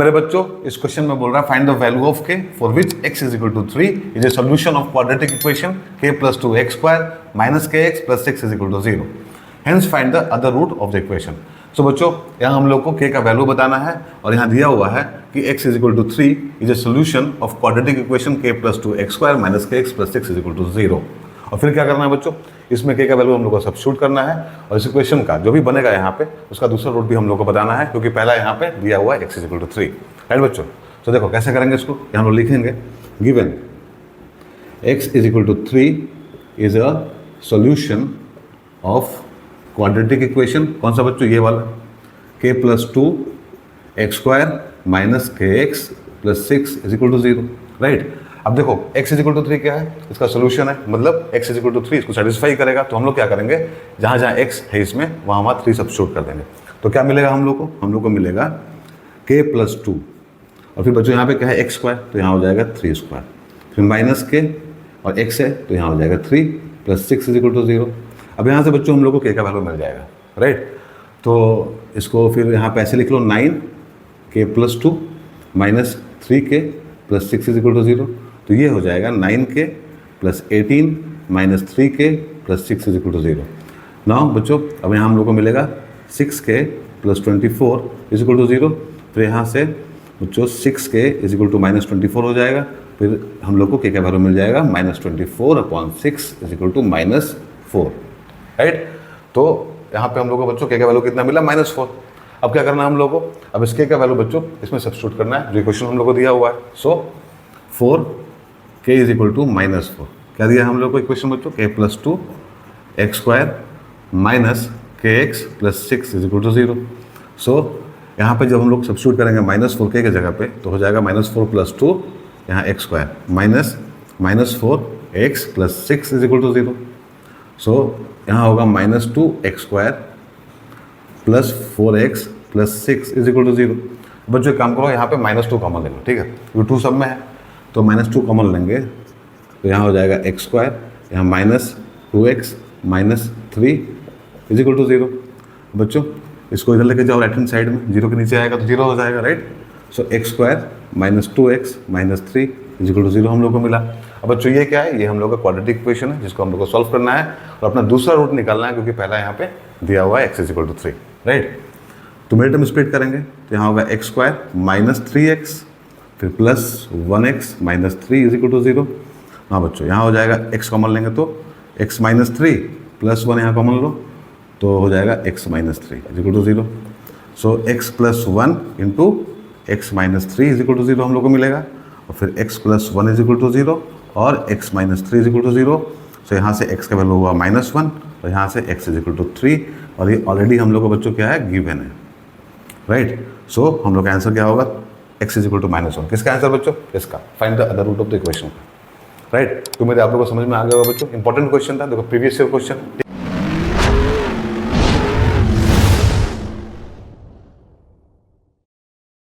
मेरे बच्चों इस क्वेश्चन में बोल रहा है find the value of k for which x is equal to 3 is a solution of quadratic equation k plus 2x square minus kx plus 6 is equal to 0। Hence find the other root of the equation. So बच्चों यहाँ हम लोग को k का value बताना है और यहाँ दिया हुआ है कि x is equal to 3 is a solution of quadratic equation k plus 2x square minus kx plus 6 is equal to 0। और फिर क्या करना है बच्चों, इसमें k का वैल्यू हम लोग को सब्स्टिट्यूट करना है और इस इक्वेशन का जो भी बनेगा यहाँ पे उसका दूसरा रूट भी हम लोग को बताना है, क्योंकि पहला यहाँ पे दिया हुआ है x is equal to 3। Right बच्चों, तो देखो कैसे करेंगे इसको, यहाँ हम लोग लिखेंगे given x is equal to 3 is a solution of quadratic equation. कौन सा बच्चों, ये वाला k plus 2x square minus kx plus 6 is equal to 0। Right, अब देखो x इज इक्वल टू 3 क्या है, इसका सोल्यूशन है, मतलब x इज इक्वल टू 3 इसको सेटिस्फाई करेगा। तो हम लोग क्या करेंगे, जहाँ जहाँ x है इसमें वहाँ 3 सब्स्टिट्यूट कर देंगे। तो क्या मिलेगा हम लोग को मिलेगा k प्लस 2 और फिर बच्चों यहाँ पे क्या है x स्क्वायर, तो यहाँ हो जाएगा 3 स्क्वायर, फिर माइनस k और x है तो यहाँ हो जाएगा 3 प्लस 6 इज इक्वल टू 0। अब यहाँ से बच्चों हम लोग को k का वैल्यू मिल जाएगा। राइट, तो इसको फिर यहाँ पे ऐसे लिख लो 9k plus 2 minus 3k plus 6 is equal to 0। तो ये हो जाएगा 9k plus 18 minus 3k plus 6 is equal to 0। Now बच्चों अब यहाँ हम लोग को मिलेगा 6k plus 24 is equal to 0। फिर यहाँ से बच्चों 6k is equal to minus 24 हो जाएगा। फिर हम लोग को k का वैल्यू मिल जाएगा minus 24 upon 6 is equal to minus 4। Right, तो यहाँ पे हम लोग को बच्चों k का वैल्यू कितना मिला, माइनस 4। अब क्या करना है हम लोग को, अब इस k का वैल्यू बच्चों इसमें सब्स्टिट्यूट करना है जो इक्वेशन हम लोग को दिया हुआ है। So 4k is equal to minus 4, क्या दिया हम लोग को इक्वेशन बच्चों, k plus 2x square minus kx plus 6 is equal to 0। So यहाँ पे जब हम लोग सब्स्टिट्यूट करेंगे माइनस 4k की जगह पे तो हो जाएगा माइनस 4 प्लस 2 यहाँ x square minus 4x plus 6 is equal to 0। So यहाँ होगा minus 2x square plus 4x plus 6 is equal to 0। बच्चों एक काम करो, यहाँ पे माइनस 2 कॉमन ले लो, ठीक है, ये 2 सब में है तो माइनस 2 कॉमन लेंगे तो यहाँ हो जाएगा x स्क्वायर, यहाँ minus 2x minus 3 is equal to 0। बच्चों इसको इधर लेके जाओ राइट हैंड साइड में, 0 के नीचे आएगा तो 0 हो जाएगा। Right, so x square minus 2x minus 3 is equal to 0 हम लोग को मिला। अब बच्चों ये क्या है, ये हम लोग का क्वाड्रेटिक इक्वेशन है जिसको हम लोग को सॉल्व करना है और अपना दूसरा रूट निकालना है, क्योंकि पहला यहाँ पे दिया हुआ है x is equal to 3। Right, तो मिड टर्म स्प्लिट करेंगे तो यहाँ होगा x स्क्वायर माइनस 3x फिर plus 1x minus 3 is equal to 0। हाँ बच्चों यहाँ हो जाएगा x कॉमन लेंगे तो x माइनस 3 प्लस 1 यहाँ कॉमन लो तो हो जाएगा x minus 3 is equal to 0। So x plus 1 into x minus 3 is equal to 0 हम लोग को मिलेगा और फिर x plus 1 is equal to 0 और x minus 3 is equal to 0। So यहाँ से x का वैल्यू हुआ माइनस 1 और यहाँ से x इज इक्वल टू 3 और ये ऑलरेडी हम लोग को बच्चों क्या है, गिवन है। राइट, सो हम लोग का आंसर क्या होगा, x is equal to minus 1। किसका आंसर बच्चों, इसका। Find the other root of the equation. Right, तो मेरे आप लोगों को समझ में आ गया होगा बच्चों, इंपॉर्टेंट क्वेश्चन था, देखो प्रीवियस ईयर क्वेश्चन।